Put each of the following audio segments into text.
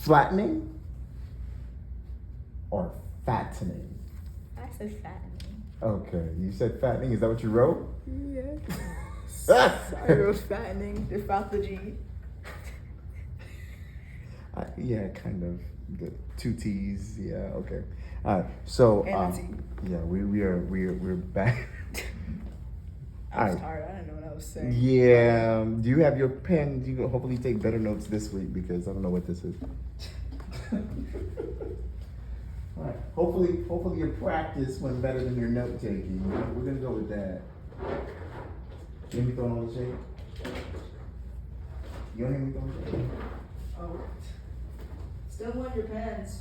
Flattening or fattening? I said fattening. Okay, you said fattening. Is that what you wrote? Yeah. I wrote fattening without the G. Yeah, kind of. The two T's. Yeah. Okay. All right. So. And a T. Yeah, we're back. I was tired. I didn't know what I was saying. Yeah. Do you have your pen? You can hopefully take better notes this week because I don't know what this is. All right. Hopefully your practice went better than your note taking. We're gonna go with that. You hear me throwing on the shade? You don't hear me throwing the shade? Oh. Still want your pens.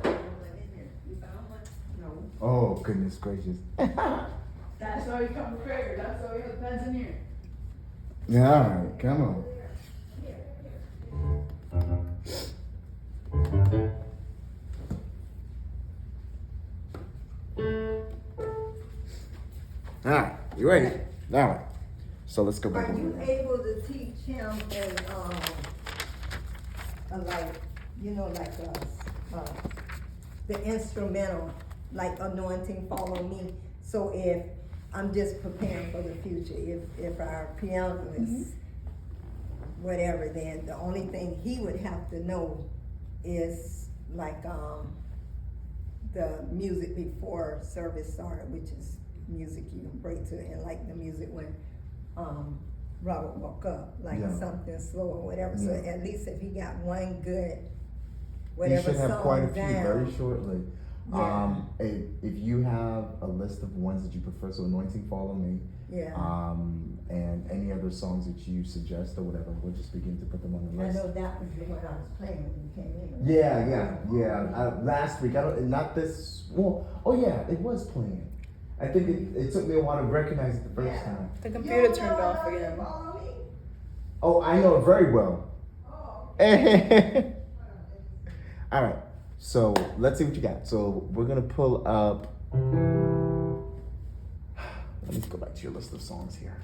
You found one? No. Oh goodness gracious. That's why we come prepared. That's why we have pens in here. Yeah, all right, come on. All right, you ready? All right. So let's go back Are over you there. able to teach him like, the instrumental, like anointing follow me? So if I'm just preparing for the future, if our piano is whatever, then the only thing he would have to know is like the music before service started, which is music you can break to, and like the music when Robert woke up, like something slow or whatever. So Yeah. at least if he got one good You whatever should have song quite a few down. very shortly. Yeah. If you have a list of ones that you prefer, so Anointing Follow Me, Yeah. and any other songs that you suggest or whatever, we'll just begin to put them on the I list. know that was the one I was playing when you came in. Yeah. Last week, not this. Well, oh yeah, it was playing. I think it took me a while to recognize it the first Yeah. time. The computer turned off again. Follow me? Oh, I know it very well. Oh. All right, so let's see what you got. So we're gonna pull up. Let me go back to your list of songs here.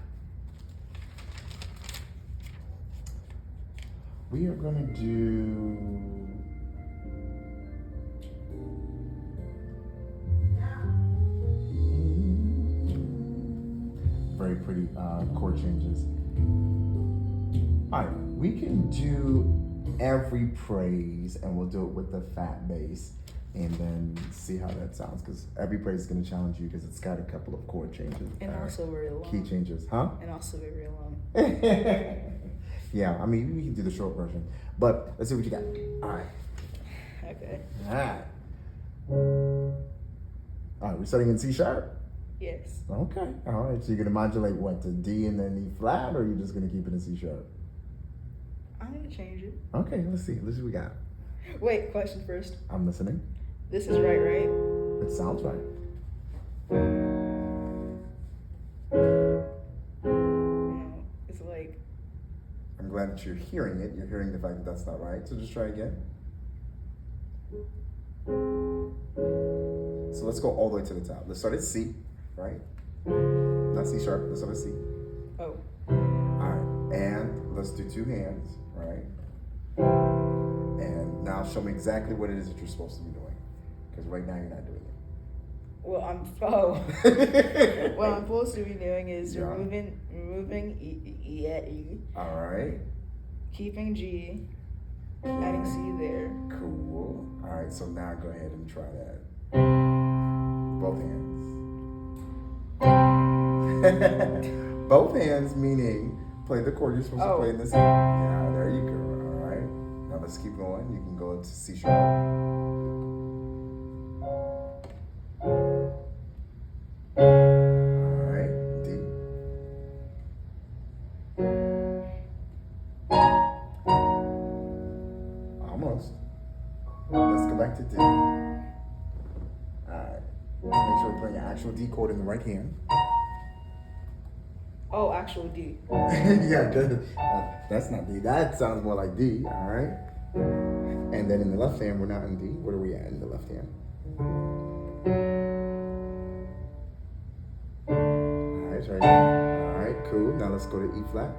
We are gonna do. Very pretty chord changes. All right, we can do Every Praise, and we'll do it with the fat bass, and then see how that sounds. Because Every Praise is going to challenge you because it's got a couple of chord changes, And also very long. key changes, huh? And also very long. Yeah, I mean we can do the short version, but let's see what you got. All right, Okay. all right, all right. We're starting in C sharp. Yes. Okay, all right. So you're gonna modulate what, to D and then E flat, or are you just gonna keep it in C sharp? I'm gonna change it. Okay, let's see. Let's see what we got. Wait, question first. I'm listening. This is right, right? It sounds right. No, it's like, I'm glad that you're hearing it. You're hearing the fact that that's not right. So just try again. So let's go all the way to the top. Let's start at C, right? Not C sharp. Let's start at C. oh, All right, and let's do two hands, right? And now show me exactly what it is that you're supposed to be doing, because right now you're not doing it. well, what I'm supposed to be doing is Yeah. removing E, All right, keeping G, adding C there. cool. All right, so now go ahead and try that. Both hands. Both hands meaning play the chord you're supposed to play in this. Yeah, there you go. All right. Now let's keep going. You can go to C sharp. All right, D. Almost. Let's go back to D. All right. Let's make sure we're playing an actual D chord in the right hand. Oh, actual D. Yeah, good. That's not D. That sounds more like D. All right. And then in the left hand, we're not in D. What are we at in the left hand? All right, try again. All right, cool. Now let's go to E flat.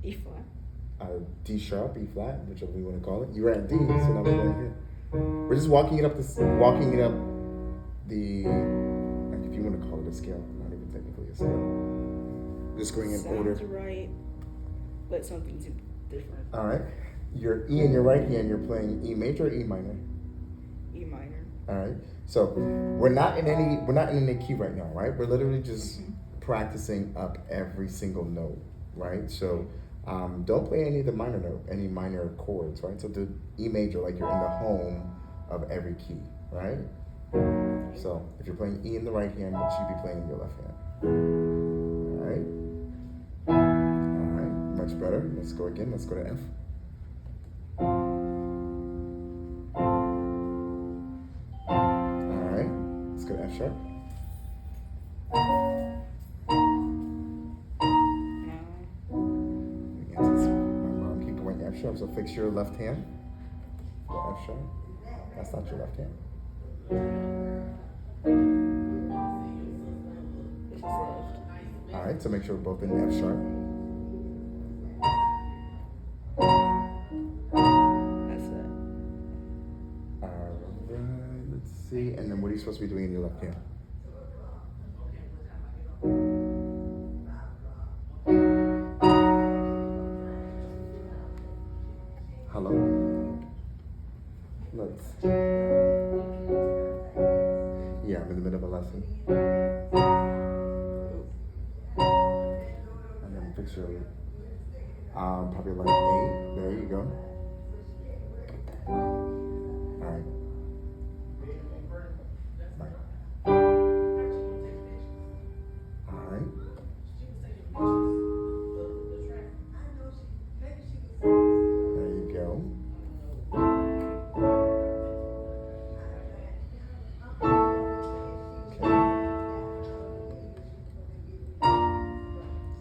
E flat. D sharp, E flat, whichever you want to call it. You were at D, so now we're going here. We're just walking it up the, like if you want to call it a scale, not even technically a scale. Just going in order. Sounds right, but something's different. All right. Your E in your right hand, you're playing E major or E minor? E minor. All right. So we're not in any key right now, right? We're literally just practicing up every single note, right? So don't play any of the any minor chords, right? So do E major like you're in the home of every key, right? So if you're playing E in the right hand, what should you be playing in your left hand? All right, much better. Let's go again. Let's go to F. All right, let's go to F sharp. My mom keep going F sharp, so fix your left hand. F sharp. That's not your left hand. This is left. All right, so make sure we're both in F sharp. That's that. All right, let's see. And then what are you supposed to be doing in your left hand? Hello? Let's. Yeah, I'm in the middle of a lesson. And then fix your probably like A. There you go. All right. Bye. All right. There you go.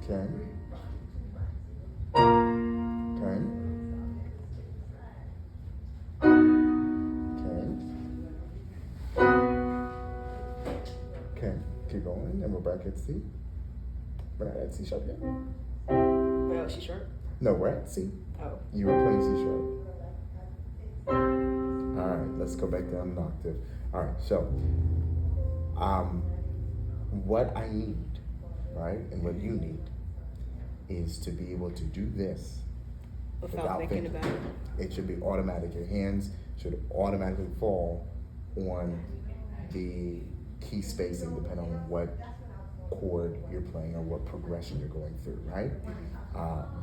Okay. Okay, keep going, and we're back at C. We're not at C sharp yet. Well, she sharp. No, we're at C. Oh. You were playing C sharp. All right, let's go back down an octave. All right, so what I need, right, and what you need is to be able to do this Without thinking about it. It should be automatic. Your hands should automatically fall on the key spacing depending on what chord you're playing or what progression you're going through, right?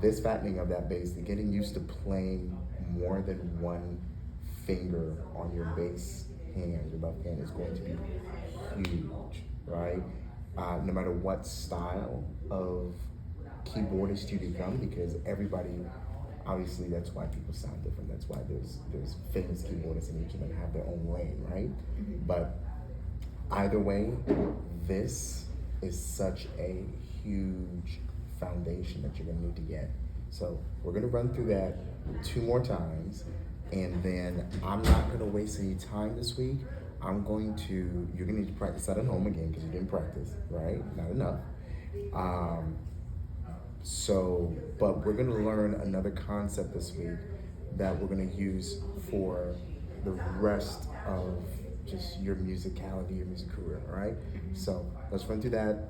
This fattening of that bass, getting used to playing more than one finger on your bass hand, your left hand, is going to be huge, right? No matter what style of keyboardist you become, because everybody, obviously that's why people sound different. That's why there's famous keyboardists and each of them have their own lane, right? But either way, this is such a huge foundation that you're gonna need to get. So we're gonna run through that 2 more times, and then I'm not gonna waste any time this week. You're gonna need to practice that at home again because you didn't practice, right? Not enough. But we're gonna learn another concept this week that we're gonna use for the rest of just your musicality, your music career, all right? So let's run through that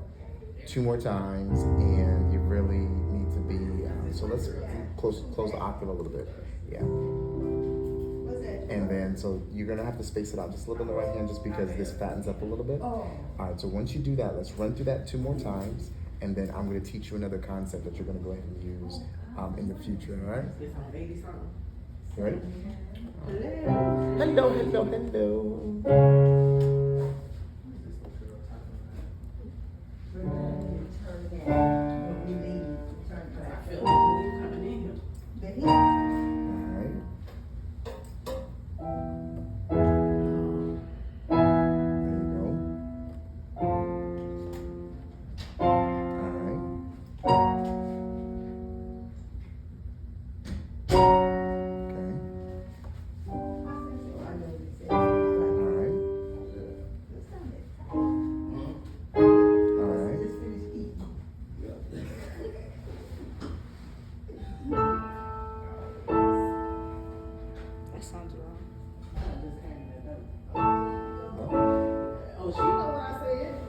2 more times, and you really need to be, so let's close the octave a little bit, yeah. And then, so you're gonna have to space it out just a little bit on the right hand just because this fattens up a little bit. All right, so once you do that, let's run through that 2 more times, and then I'm gonna teach you another concept that you're gonna go ahead and use in the future, all right? You ready? Hello.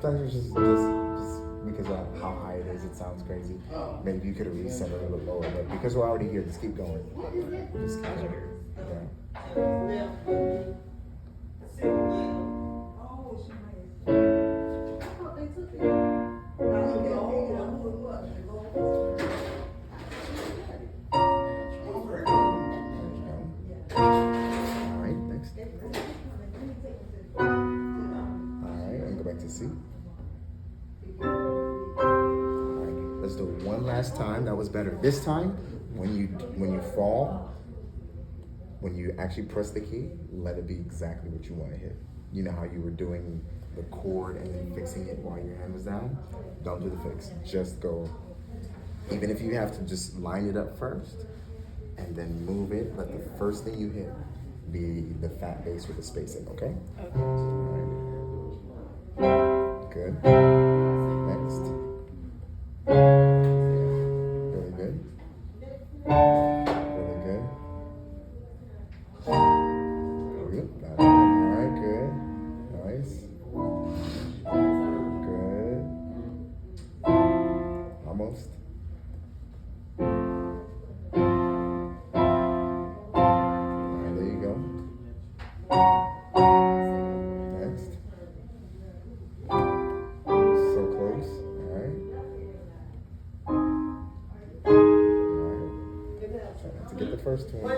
sometimes it's just because of how high it is, it sounds crazy. Maybe you could have reset it a little bit lower, but because we're already here, just keep going. Just keep going. Yeah. Alright, next. Alright, and go back to C. Alright, let's do it one last time. That was better. This time, when you fall, when you actually press the key, let it be exactly what you want to hit. You know how you were doing the chord and then fixing it while your hand was down? Don't do the fix. Just go. Even if you have to just line it up first and then move it, let the first thing you hit be the fat bass with the spacing, okay? Okay. Alright. Good. Next. Really good. Really good. There we go. Got it. Alright, good. Nice. Good. Almost. Alright, there you go. Next. So close. Alright. Alright. Try not to get the first one.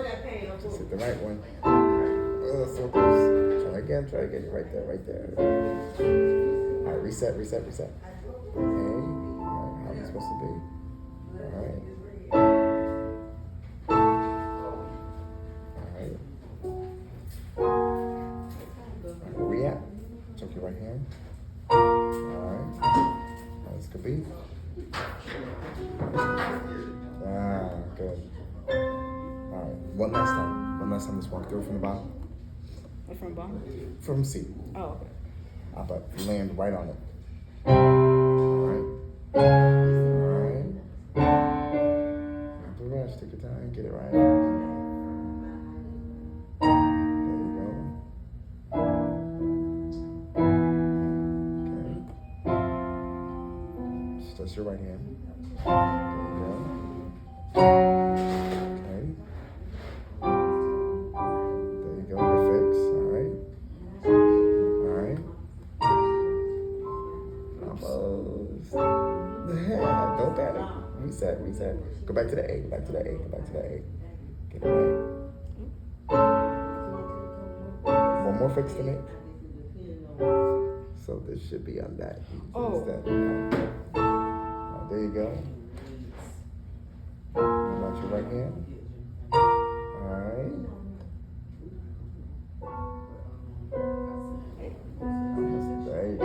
Just hit the right one. Oh, so close. Try again, right there, right there. Alright, reset. Okay. Alright, how are you supposed to be? Alright. Alright. Where we at? Check your right hand. Alright. Nice, could be. Ah, good. Alright, one last time, let's walk through from the bottom. From bottom? From C. Oh, okay. But land right on it. Alright. Alright. Don't rush, take your time, get it right. There you go. Okay. Just your right hand. There you go. Okay. There you go, good fix. Alright. Alright. Almost. Don't panic. Reset. Go back to the A. Get it right. One more fix to make. So this should be on that. Oh. There you go. About your right hand. Alright. There you go.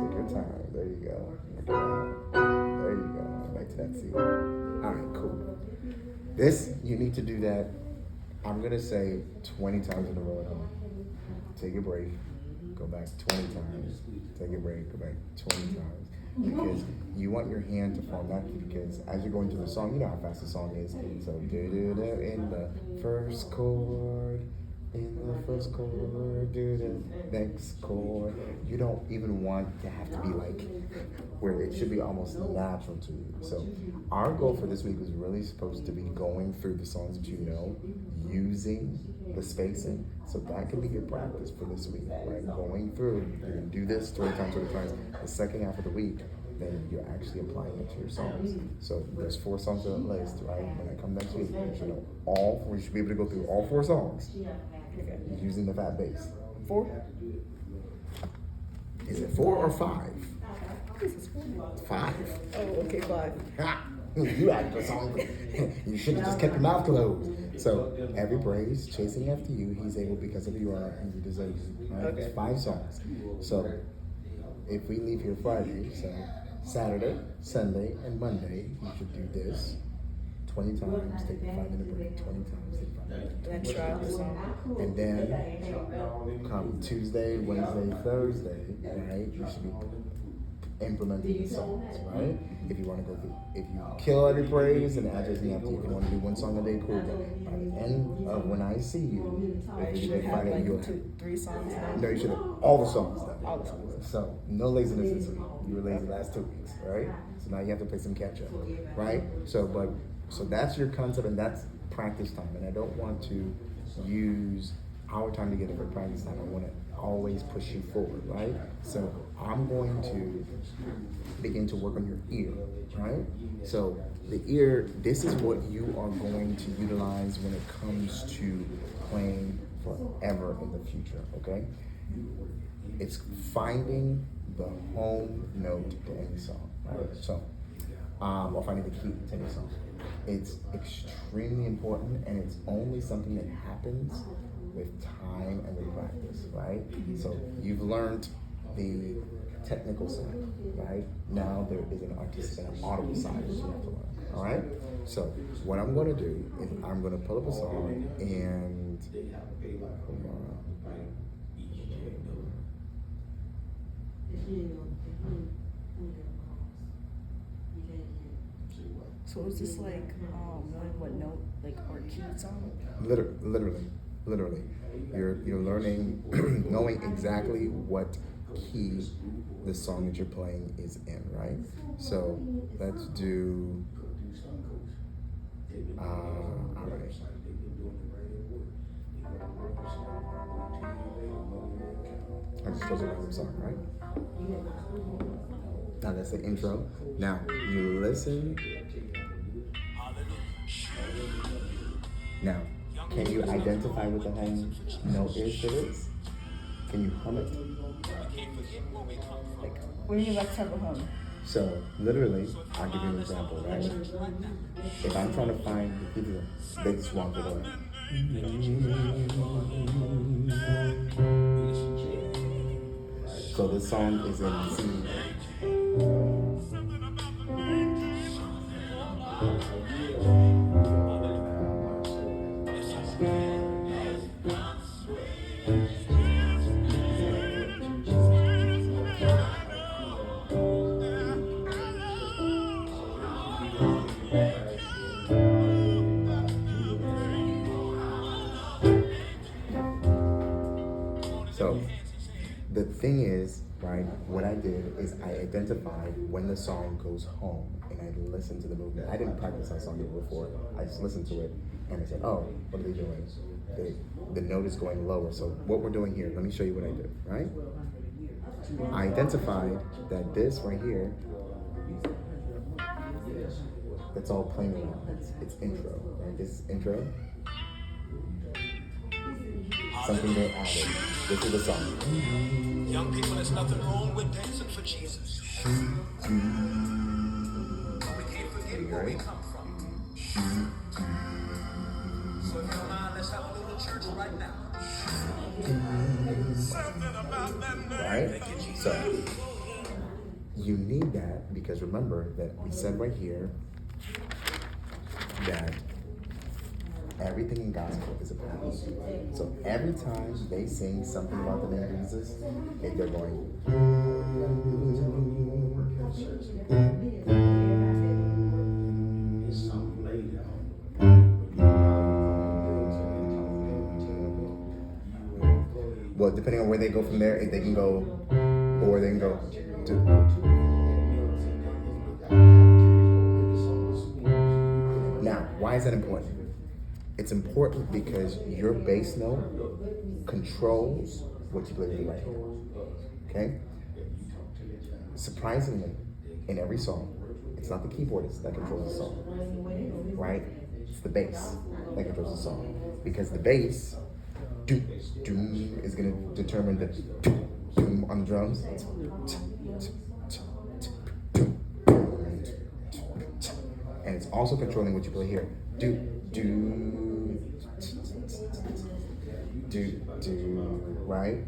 Take your time. There you go. There you go. Back to that C. Alright, cool. This, you need to do that, I'm going to say 20 times in a row at home. Take a break. Go back 20 times. Take a break. Go back 20 times. Because you want your hand to fall naturally, because as you're going through the song, you know how fast the song is. So do-do-do in the first chord, do the next chord. You don't even want to have to be like where it should be almost natural to you. So our goal for this week was really supposed to be going through the songs that you know, using the spacing. So that can be your practice for this week, right? Going through, you're gonna do this 20 times. The second half of the week, then you're actually applying it to your songs. So there's 4 songs on the list, right? When I come next week, you should know we should be able to go through all 4 songs. Okay. Using the fat bass. 4? Is it 4 or 5? This is 4. 5. Oh, okay, 5. You added the song. You should have just kept your mouth closed. So every praise, chasing after you, he's able because of you are and you deserve it. Right? Okay. 5 songs. So if we leave here Friday, so Saturday, Sunday, and Monday, you should do this 20 times, take a 5-minute break, 20 times, take a 5-minute break. Then try the song. And then come Tuesday, Wednesday, Thursday, right? You should be implementing the songs, right? If you want to go through, if you kill every praise and add anything after, if you want to do one song a day, cool. But by the end of when I see you, I if you should did have Friday, like you'll 3 songs done. no, you should have all the songs done. All the songs. So no laziness this week. You were lazy last 2 weeks, right? So now you have to play some catch up, right? So that's your concept and that's practice time. And I don't want to use our time together for practice time. I want to always push you forward, right? So I'm going to begin to work on your ear, right? So the ear, this is what you are going to utilize when it comes to playing forever in the future, okay? It's finding the home note to any song, right? So, or finding the key to any song. It's extremely important, and it's only something that happens with time and with practice, right? So you've learned the technical side, right? Now there is an artistic and an audible side that you have to learn, all right? So what I'm going to do is I'm going to pull up a song and So is this like knowing what note, like, or key it's on? Literally. You're learning, knowing exactly what key the song that you're playing is in, right? So let's do, all right. I just chose a random song, right? Now that's the intro. Now you listen. Now, can you identify what the home note is for this? Can you hum it? Like, what do you mean like type of hum? So, literally, I'll give you an example, right? If I'm trying to find the people, they just walk it away. So this song is in C. So the thing is, right, what I did is I identified when the song goes home and I listened to the movement. I didn't practice that song before. I just listened to it and I said, oh, what are they doing? The note is going lower. So what we're doing here, let me show you what I did, right? I identified that this right here, that's all playing around. It's intro, right? This is intro. Something they added. This is the song. Young people, there's nothing wrong with dancing for Jesus. But we can't forget where we come from. So if you don't mind, let's have a little church right now. Right? So you need that because remember that we said right here that everything in gospel is a pattern. So every time they sing something about the name of Jesus, they're going. Well, depending on where they go from there, they can go, or they can go. Now, why is that important? It's important because your bass note controls what you play with your right hand. Okay? Surprisingly, in every song, it's not the keyboardist that controls the song, right? It's the bass that controls the song. Because the bass, is going to determine the on the drums. And it's also controlling what you play here. Right?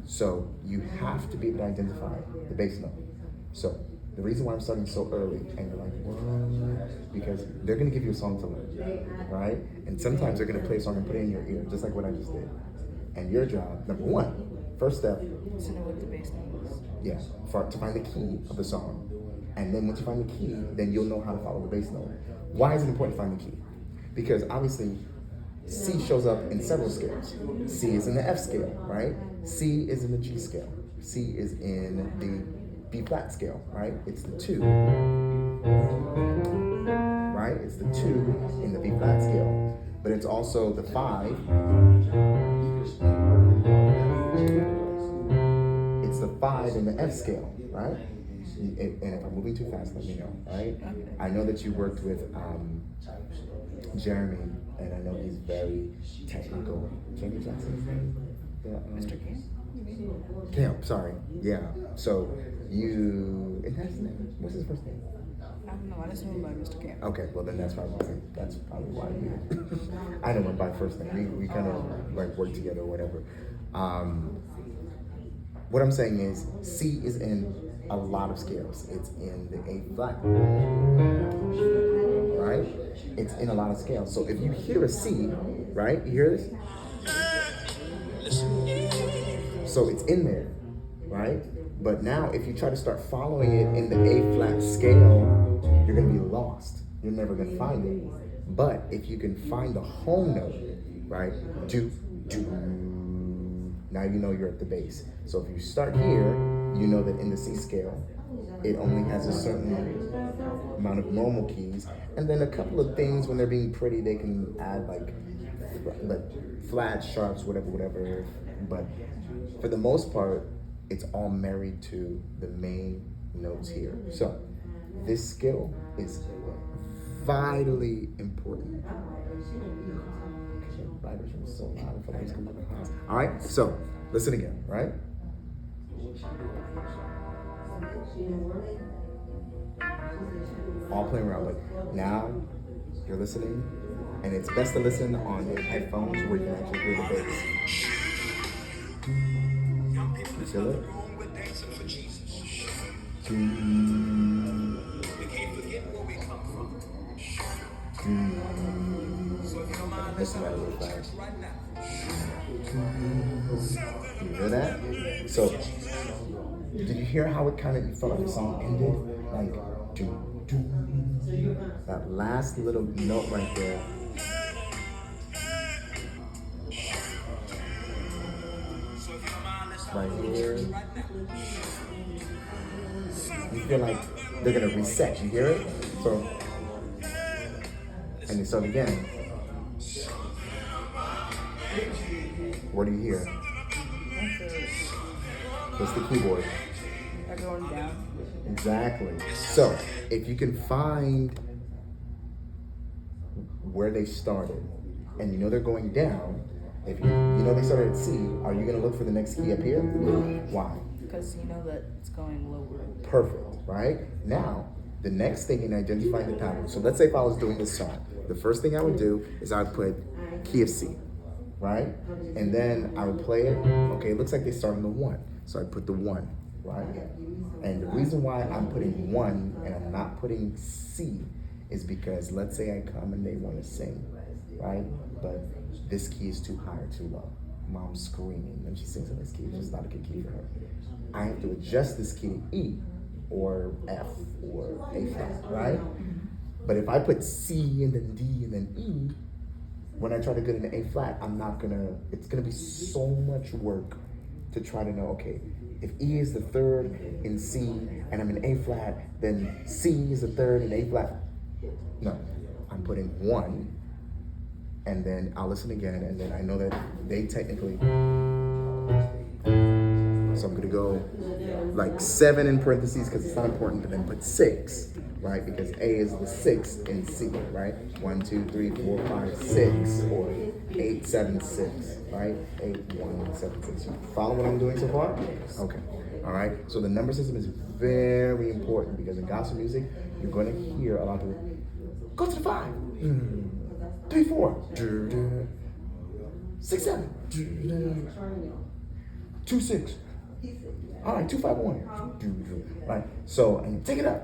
So you have to be able to identify the bass note. So the reason why I'm starting so early, and you're like, what? Because they're gonna give you a song to learn, right? And sometimes they're gonna play a song and put it in your ear, just like what I just did. And your job, number one, First step, To know what the bass note is. yeah, to find the key of the song. And then once you find the key, then you'll know how to follow the bass note. Why is it important to find the key? Because obviously, C shows up in several scales. C is in the F scale, right? C is in the G scale. C is in the B flat scale, right? It's the 2. Right? It's the 2 in the B flat scale. But it's also the 5. It's the 5 in the F scale, right? And if I'm moving too fast, let me know, right? I know that you worked with Jeremy, and I know he's very technical. Jeremy Jackson's name? Mr. Camp? Camp, sorry. Yeah. So you, and that's his name. What's his first name? I don't know. I just know him by Mr. Camp. Okay, well then that's probably why you. I know him by first name. We kind of like work together or whatever. What I'm saying is C is in a lot of scales. It's in the A flat, right? It's in a lot of scales. So if you hear a C, right? You hear this? So it's in there, right? But now if you try to start following it in the A flat scale, you're gonna be lost. You're never gonna find it. But if you can find the home note, right? Do, do. Now you know you're at the bass. So if you start here, you know that in the C scale, it only has a certain amount of normal keys. And then a couple of things, when they're being pretty, they can add like flats, sharps, whatever. But for the most part, it's all married to the main notes here. So this skill is vitally important. Vibration is so loud. I feel like it's coming to the house. All right, so listen again, right? All playing around, but now you're listening, and it's best to listen on your headphones where you can actually hear the bass. You feel it? We're dancing for Jesus. We can't forget where we come from. So if you don't mind, let's have a little church right now. You hear that? So, did you hear how it kind of, you felt like the song ended? Like, that last little note right there. Right here. You feel like they're gonna reset. You hear it? So, and you start again. What do you hear? What's the keyboard? They're going down. Exactly. So, if you can find where they started, and you know they're going down, if you know they started at C, are you gonna look for the next key up here? Why? Because you know that it's going lower. Perfect, right? Now, the next thing in identifying the pattern. So let's say if I was doing this song, the first thing I would do is I would put key of C, right? And then I would play it. Okay, it looks like they start on the 1. So I put the 1, right? And the reason why I'm putting 1 and I'm not putting C is because let's say I come and they want to sing, right? But this key is too high or too low. Mom's screaming when she sings in this key. It's just not a good key for her. I have to adjust this key to E or F or A flat, right? But if I put C and then D and then E, when I try to get into A flat, it's gonna be so much work to try to know, okay, if E is the 3rd in C and I'm in A flat, then C is the 3rd in A flat. No, I'm putting 1 and then I'll listen again and then I know that they technically, so I'm gonna go like 7 in parentheses because it's not important, but then put 6, right? Because A is the 6th in C, right? 1, 2, 3, 4, 5, 6, or 8, 7, 6, right? 8, 1, 7, 6. You follow what I'm doing so far? Okay. All right. So the number system is very important because in gospel music, you're gonna hear a lot of people go to the 5, 3, 4, 6, 7, 2, 6. All right, 2, 5, 1. Right. So, and take it up.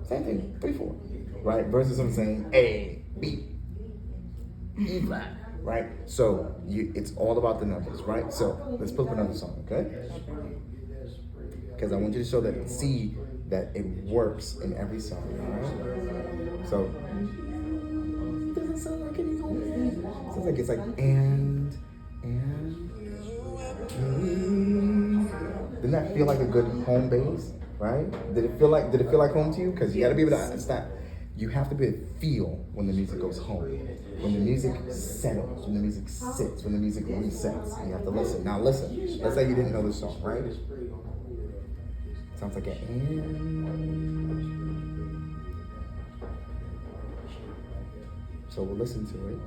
Same thing, 3, 4. Right. Versus I'm saying A, B, E flat, right? So it's all about the numbers, right? So let's put up another song, okay? Because I want you to show that, see that it works in every song, all right? So it doesn't sound like any home. It sounds like it's like and. Didn't that feel like a good home base, right? Did it feel like home to you? Because you got to be able to understand. You have to be able to feel when the music goes home, when the music settles, when the music sits, when the music resets. You have to listen. Now listen. Let's say you didn't know this song, right? Sounds like an So we'll listen to it.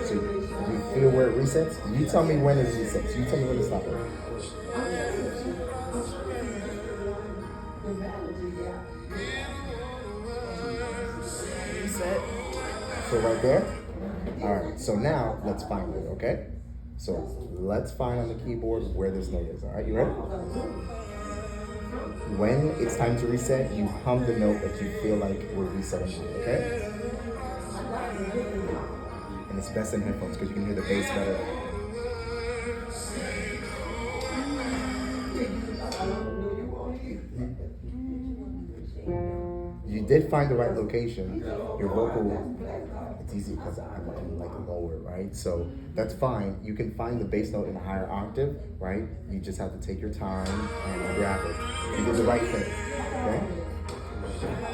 So you feel where it resets? You tell me when it resets. You tell me when to stop it. Reset. So right there? Alright, so now let's find it, okay? So let's find on the keyboard where this note is. Alright, you ready? When it's time to reset, you hum the note that you feel like we're resetting on, okay? And it's best in headphones because you can hear the bass better. You did find the right location. Your vocal, it's easy because I'm like lower, right? So that's fine. You can find the bass note in a higher octave, right? You just have to take your time and grab it. You did the right thing, okay?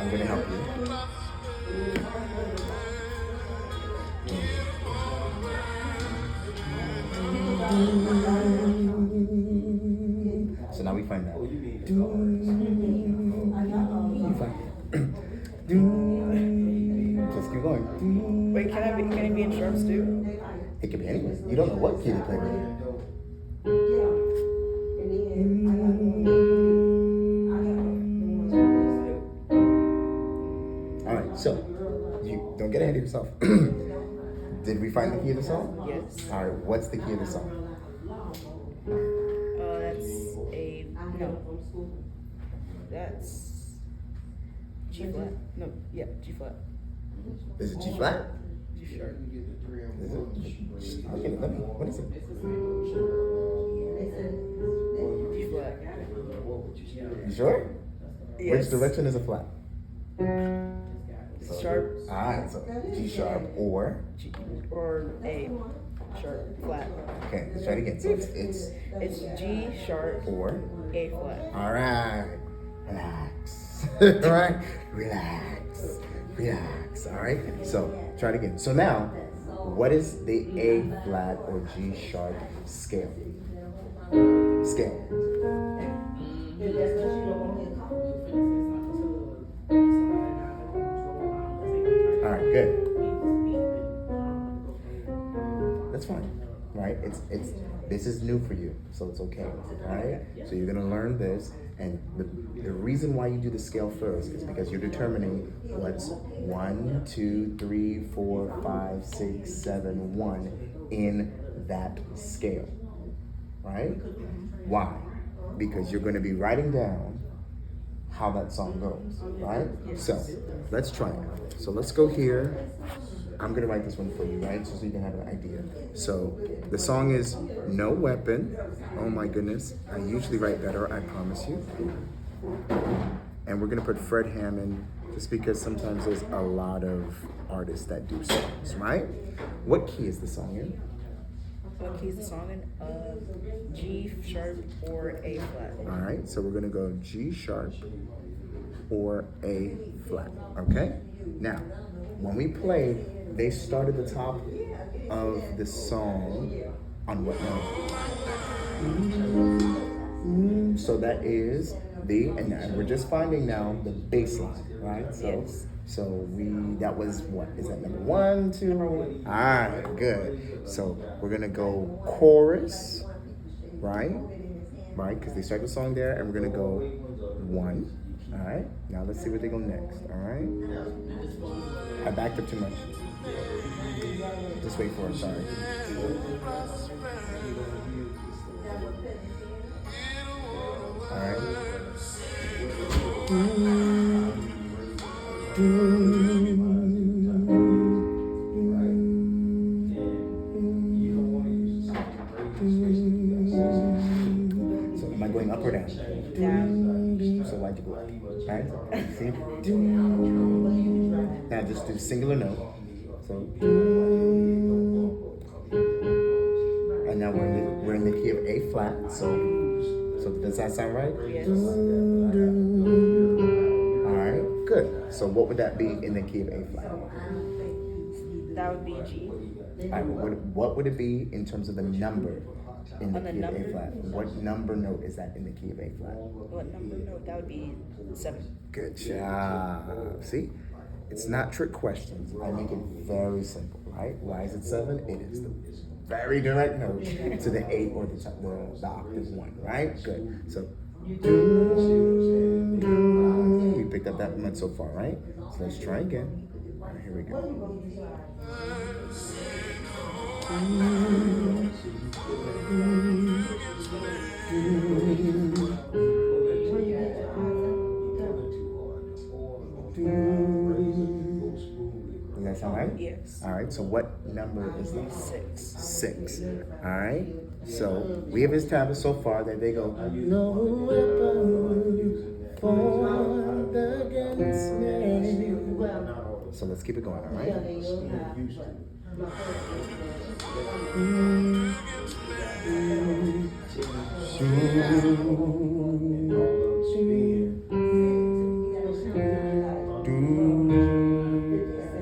I'm gonna help you. So now we find that. You find Just keep going. Wait, can it be in sharps too? It could be anywhere. You don't know what key to play with. All right, so you don't get ahead of yourself. Did we find the key of the song? Yes. All right, what's the key of the song? That's G flat. No, yeah, G flat. Is it G flat? G sharp. Is it? Okay, let me. What is it? G flat. You sure? Yes. Which direction is a flat? Sharp. All right, so G sharp or. G or A sharp flat. Okay, let's try it again. So it's G sharp or. A flat. All right. Relax. All right. Relax. All right. So try it again. So now, what is the A flat or G sharp scale? All right. Good. That's fine. Right? It's this is new for you, so it's okay. All right. So you're gonna learn this, and the reason why you do the scale first is because you're determining what's 1, 2, 3, 4, 5, 6, 7, 1 in that scale. Right? Why? Because you're going to be writing down how that song goes. Right? So let's try it. So let's go here. I'm going to write this one for you, right? So you can have an idea. So the song is No Weapon. Oh my goodness. I usually write better, I promise you. And we're going to put Fred Hammond just because sometimes there's a lot of artists that do songs, right? What key is the song in? What key is the song in? G sharp or A flat. All right, so we're going to go G sharp or A flat, okay? Now, when we played, they started the top of the song on what note? So that is the, and we're just finding now the bass line, right? So, yes. So that was what? Is that number 1, 2? Number 1. All right, good. So we're gonna go chorus, right? Right, because they start the song there, and we're gonna go 1. All right. Now let's see where they go next. All right. I backed up too much. Just wait for it, sorry. Alright. So am I going up or down? Down. So why'd you go up? Alright? See? Now just do singular note. So and now we're in the key of A flat. So does that sound right? Yes. Alright, good. So what would that be in the key of A flat? That would be G. Alright, what would it be in terms of the number in the On the key of A number? flat? What number note is that in the key of A flat? What number? No, that would be 7. Good job. See? It's not trick questions. I make it very simple, right? Why is it 7? It is the very direct note to the 8 or the octave 1, right? Good. So we picked up that much so far, right? So let's try again. All right, here we go. Does that sound right? Yes. All right, so what number is that? 6. 6. All right, so we have established so far that they go, no weapon formed against me. So let's keep it going, all right?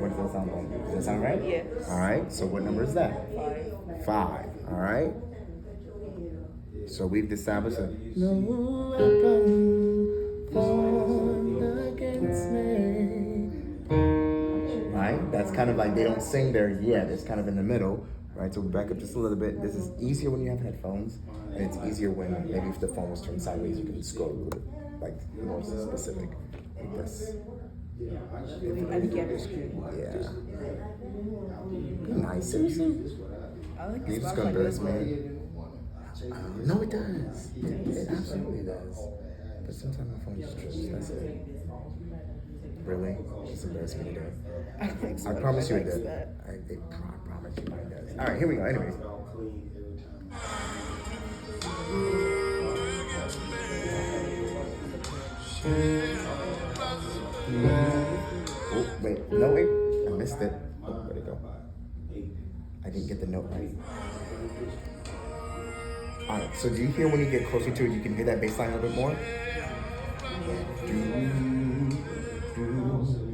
What does that sound like? Does that sound right? Yes. All right, so what number is that? 5. 5, all right? So we've established a no weapon formed against me. Right? That's kind of like they don't sing there yet. It's kind of in the middle, right? So we back up just a little bit. This is easier when you have headphones, and it's easier when maybe if the phone was turned sideways, you can scroll a little bit, like more specific. Like this. I think you understand. Yeah. Be nice, seriously. I like You it just smells gonna like embarrass this me? one. No, it does. It absolutely does. But sometimes my phone just trips. That's it. Really? Just embarrass me today. I think so. I promise you it likes does. that. I promise you mine does. All right, here we go. Anyways. Oh, wait. No, wait. I missed it. Oh, where'd it go? I didn't get the note right. All right, so do you hear when you get closer to it, you can hear that bass line a little bit more?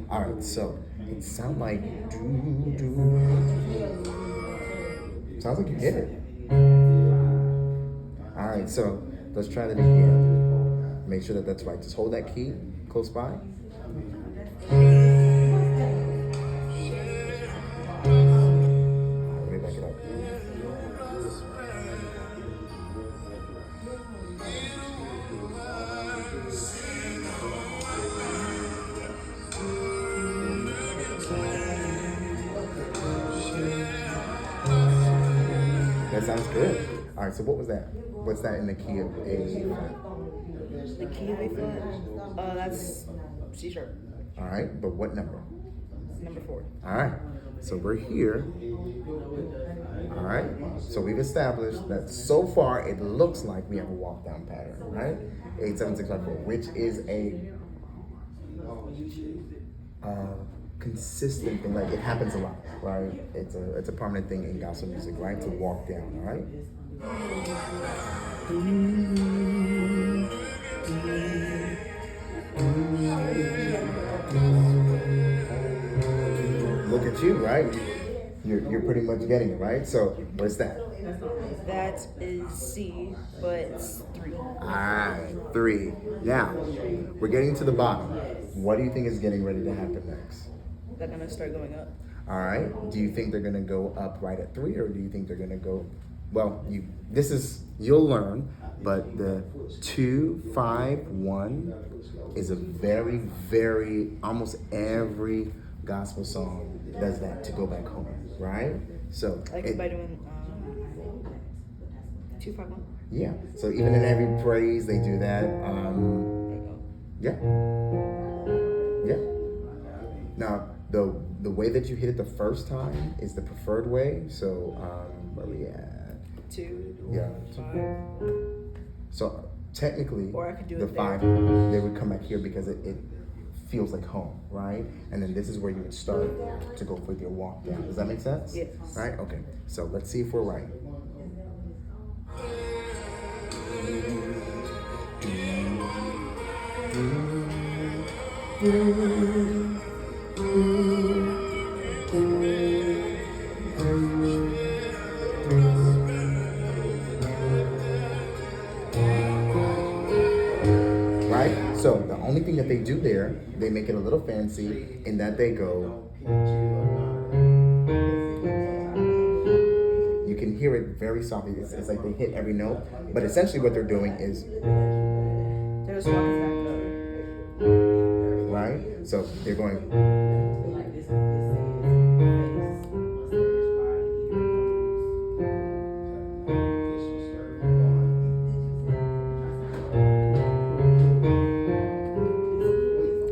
All right, so it sounds like sounds like you hit it. All right, so let's try that again. Make sure that that's right. Just hold that key close by. Let me back it up. That sounds good. All right, so what was that? What's that in the key of A? The key of A flat? That's C sharp. All right, but what number? Number 4. All right, so we're here. All right, so we've established that so far it looks like we have a walk down pattern, right? 8, 7, 6, 5, 4, which is a consistent thing. Like it happens a lot, right? It's a prominent thing in gospel music, right? To walk down, all right? Look at you, right? You're pretty much getting it, right? So what's that? That is C, but it's 3. All right, 3. Now we're getting to the bottom. What do you think is getting ready to happen next? They're gonna start going up. All right. Do you think they're gonna go up right at 3, or do you think they're gonna go? Well, you'll learn, but the 2, 5, 1 is a very, very almost every gospel song does that to go back home, right? So Like it- by doing 2-5-1. yeah. So even in every praise they do that. Yeah. Yeah. Now the way that you hit it the first time is the preferred way. So where we at? 2, Yeah. 5. So technically, Or I could do the it there. 5 they would come back here because it feels like home, right? And then this is where you would start to go with your walk down. Does that make sense? Yes. Right? Okay. So let's see if we're right. Right? So the only thing that they do there, they make it a little fancy in that they go. You can hear it very softly. It's like they hit every note, but essentially what they're doing is, There's one back right? So they're going,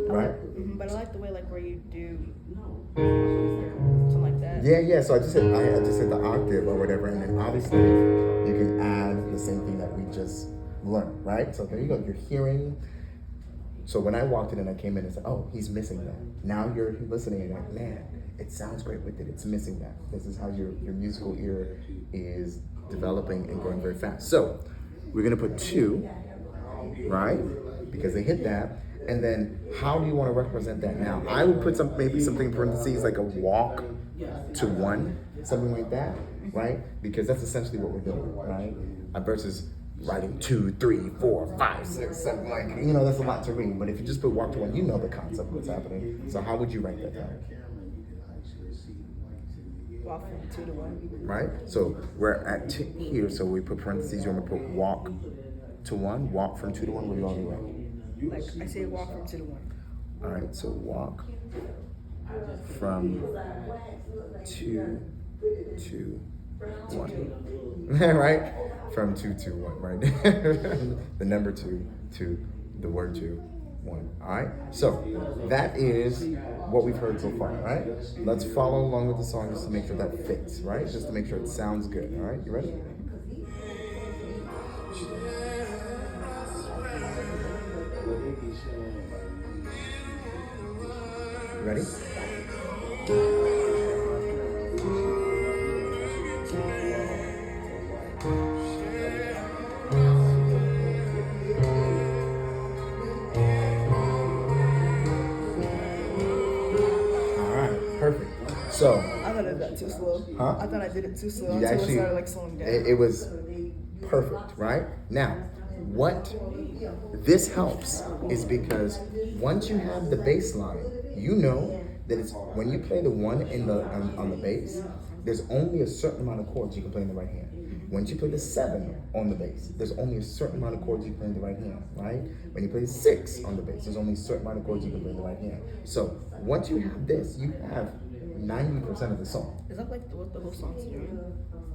right? But I like the way like where you do something like that. Yeah. So I just hit the octave or whatever, and then obviously you can add the same thing that we just learned, right? So there you go. You're hearing. So when I walked in and I came in and said, "Oh, he's missing that." Now you're listening and you're like, "Man, it sounds great with it. It's missing that." This is how your musical ear is developing and growing very fast. So we're gonna put 2, right? Because they hit that. And then how do you want to represent that now? I would put maybe something in parentheses like a walk to 1, something like that, right? Because that's essentially what we're doing, right? Versus writing 2, 3, 4, 5, 6, 7, like, that's a lot to read. But if you just put walk to 1, you know the concept of what's happening. So how would you write that down? Walk from 2 to 1. Right? So we're at here, so we put parentheses, you want to put walk to 1, walk from 2 to 1, what do you want to write? Like I say, walk from 2 to 1. All right, so walk from 2 to 1. Right? From 2 to 1, right? The number 2 to the word 2, 1. All right? So that is what we've heard so far, right? Let's follow along with the song just to make sure that fits, right? Just to make sure it sounds good. All right? You ready? Ready? Perfect. So I thought I did that too slow. Huh? I thought I did it too slow you until actually, I started like slowing down. it was perfect, right? Now, what this helps is because once you have the bass line, you know that it's when you play the 1 in the on the bass, there's only a certain amount of chords you can play in the right hand. Once you play the 7 on the bass, there's only a certain amount of chords you can play in the right hand, right? When you play the 6 on the bass, there's only a certain amount of chords you can play in the right hand. So once you have this, you have 90% of the song. Is that like what the whole song's doing?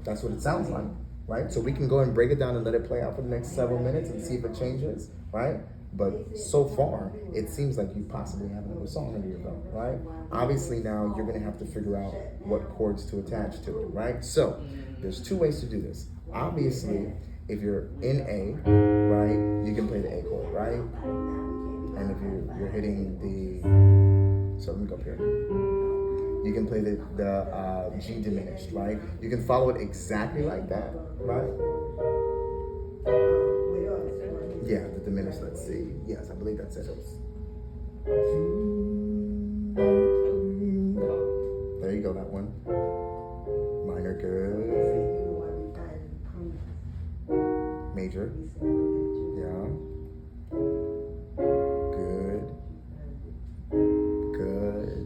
That's what it sounds like, right? So we can go and break it down and let it play out for the next several minutes and see if it changes, right? But so far, it seems like you possibly have another song under your belt, right? Obviously now you're gonna have to figure out what chords to attach to it, right? So there's 2 ways to do this. Obviously, if you're in A, right, you can play the A chord, right? And if you're hitting the, so let me go up here. You can play the G diminished, right? You can follow it exactly like that, right? Yeah, the diminished, let's see. Yes, I believe that's it. There you go, that one. Minor, good. Major. Yeah. Good. Good.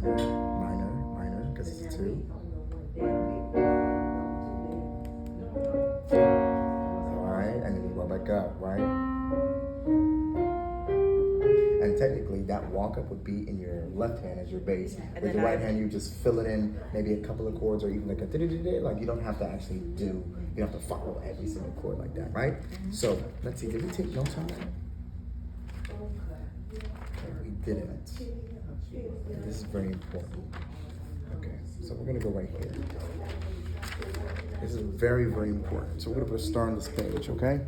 Minor, because it's a 2. Alright, and then you go back up, right? And then technically that walk up would be in your left hand as your bass. And With then the right I- hand, you just fill it in, maybe a couple of chords or even like a da-da-da-da, like you don't have to actually do, you don't have to follow every single chord like that, right? So let's see, did we take notes on that? Okay, we didn't. And this is very important. Okay, so we're gonna go right here. This is very, very important. So we're gonna put a star on this page, okay?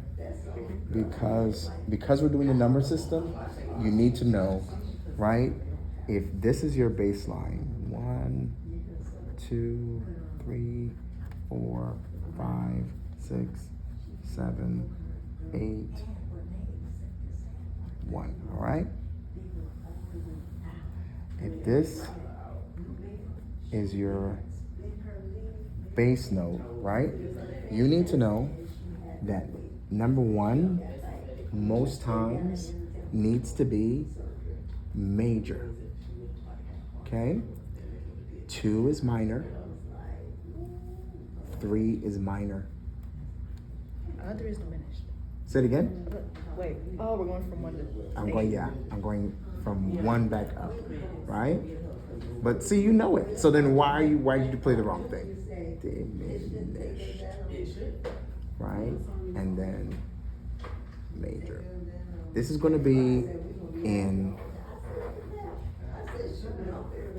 Because we're doing the number system, you need to know, right? If this is your bass line, 1, 2, 3, 4, 5, 6, 7, 8, 1, all right? If this is your bass note, right? You need to know that number 1, most times, needs to be major. Okay? 2 is minor. 3 is minor. 3 is diminished. Say it again. Wait. Oh, we're going from 1 to 8. I'm going from 1 back up, right? But see, you know it. So then why did you play the wrong thing? Diminished. Right? And then major. This is going to be in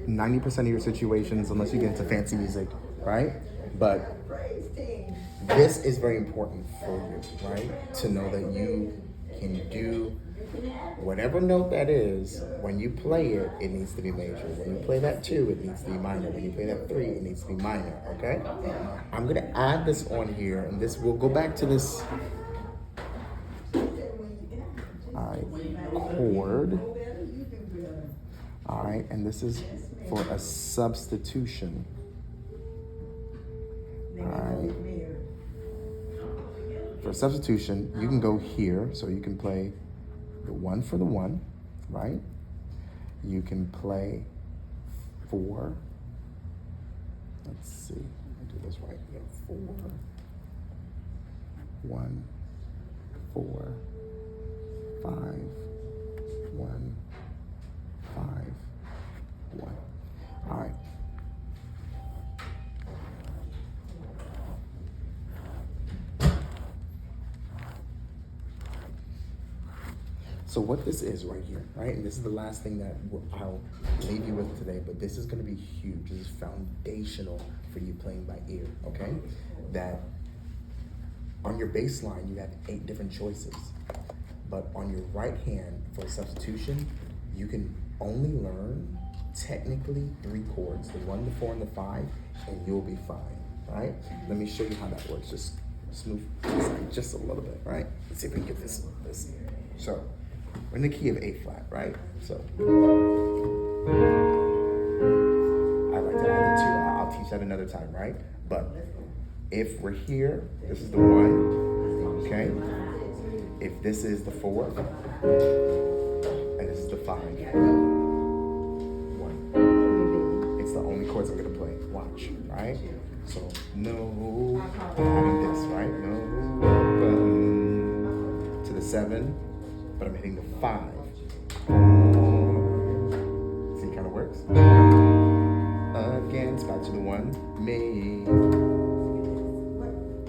90% of your situations, unless you get into fancy music, right? But this is very important for you, right? To know that you can do whatever note that is. When you play it, it needs to be major. When you play that 2, it needs to be minor. When you play that 3, it needs to be minor, okay? I'm gonna add this on here, and this, we'll go back to this chord. All right, and this is for a substitution. All right. For a substitution, you can go here, so you can play the 1 for the 1, right? You can play 4. Let's see, let me do this right here. 4, 1, 4, 5, 1, 5, 1. All right. So what this is right here, right? And this is the last thing that I'll leave you with today, but this is gonna be huge. This is foundational for you playing by ear, okay? That on your bass line, you have 8 different choices. But on your right hand for a substitution, you can only learn technically 3 chords, the 1, the 4, and the 5, and you'll be fine, right? Let me show you how that works. Just smooth just a little bit, right? Let's see if we can get this. So we're in the key of A flat, right? So I like to add the 2. I'll teach that another time, right? But if we're here, this is the 1, okay? If this is the 4, and this is the 5, 1. It's the only chords I'm gonna play. Watch, right? So no, I'm having this, right? No, to the 7, but I'm hitting the 5. See, it kind of works. Again, it's back to the 1. Me.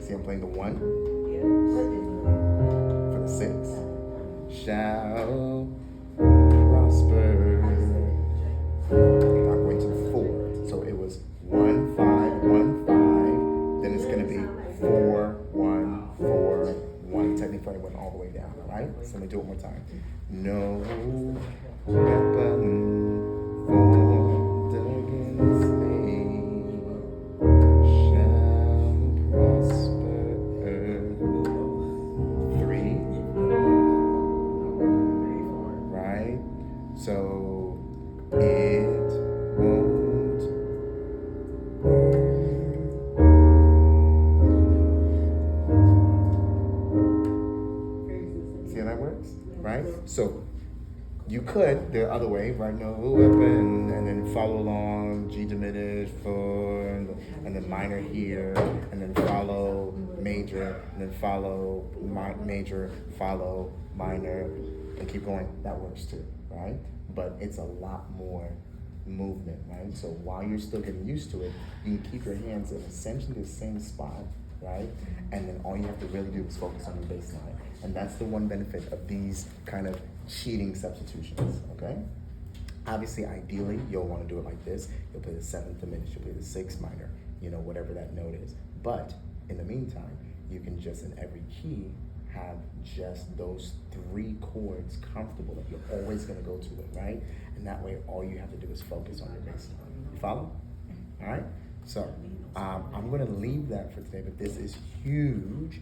See, I'm playing the 1. For the 6. Shall prosper. And I'm going to the 4. So it was 1, 5, 1, 5. Then it's going to be 4, 1, 4, 1. Technically, I went all the way down, all right? So let me do it one more time. No weapon formed against me shall prosper. 3. Right? So it won't work. See how that works? Right? So you could the other way, right? No weapon, and then follow along G diminished 4, and then minor here, and then follow major, and then follow major, follow minor, and keep going. That works too. right? But it's a lot more movement, right? So while you're still getting used to it, you can keep your hands in essentially the same spot, right? And then all you have to really do is focus on your baseline. And that's the one benefit of these kind of cheating substitutions, okay? Obviously, ideally, you'll want to do it like this. You'll play the 7th diminished, you'll play the 6th minor, you know, whatever that note is. But in the meantime, you can just in every key have just those 3 chords comfortable that you're always going to go to it, right? And that way, all you have to do is focus on your baseline. You follow? All right? So, I'm going to leave that for today, but this is huge,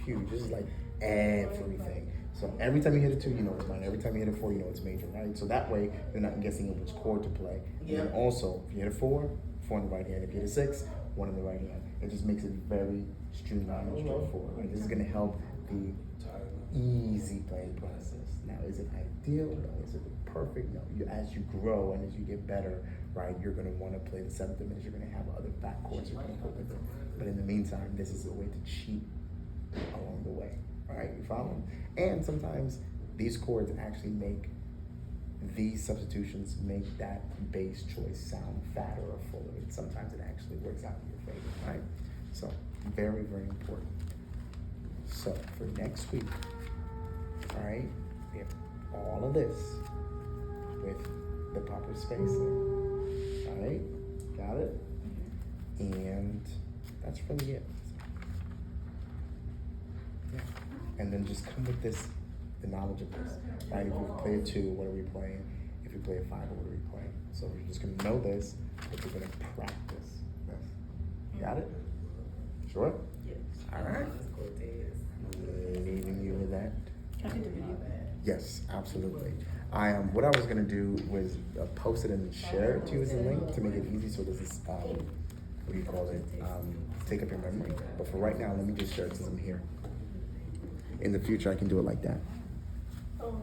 huge. This is like everything. So every time you hit a 2, you know it's minor. Every time you hit a 4, you know it's major, right? So that way, you're not guessing which chord to play. And then also, if you hit a 4, 4 in the right hand. If you hit a 6, 1 in the right hand. It just makes it very streamlined and straightforward, right? This is going to help the easy playing process. Now, is it ideal? No. Is it perfect? No. As you grow and as you get better, right, you're going to want to play the 7th diminished. You're going to have other back chords you're going to put with it. But in the meantime, this is a way to cheat along the way. All right, you follow? And sometimes these chords actually make these substitutions make that bass choice sound fatter or fuller. Sometimes it actually works out in your favor, right? So very, very important. So for next week, all right, we have all of this with the proper spacing. All right, got it? And that's really it. Yeah. And then just come with this, the knowledge of this, right? If you play a 2, what are we playing? If you play a 5, what are we playing? So you're just gonna know this, but you're gonna practice this. Got it? Sure? Yes. All right. Leaving you with that. Can I do the video? Yes, absolutely. What I was gonna do was post it and share it to you as a link to make it easy. So this is what do you call it? Take up your memory. But for right now, let me just share it since I'm here. In the future, I can do it like that. Oh.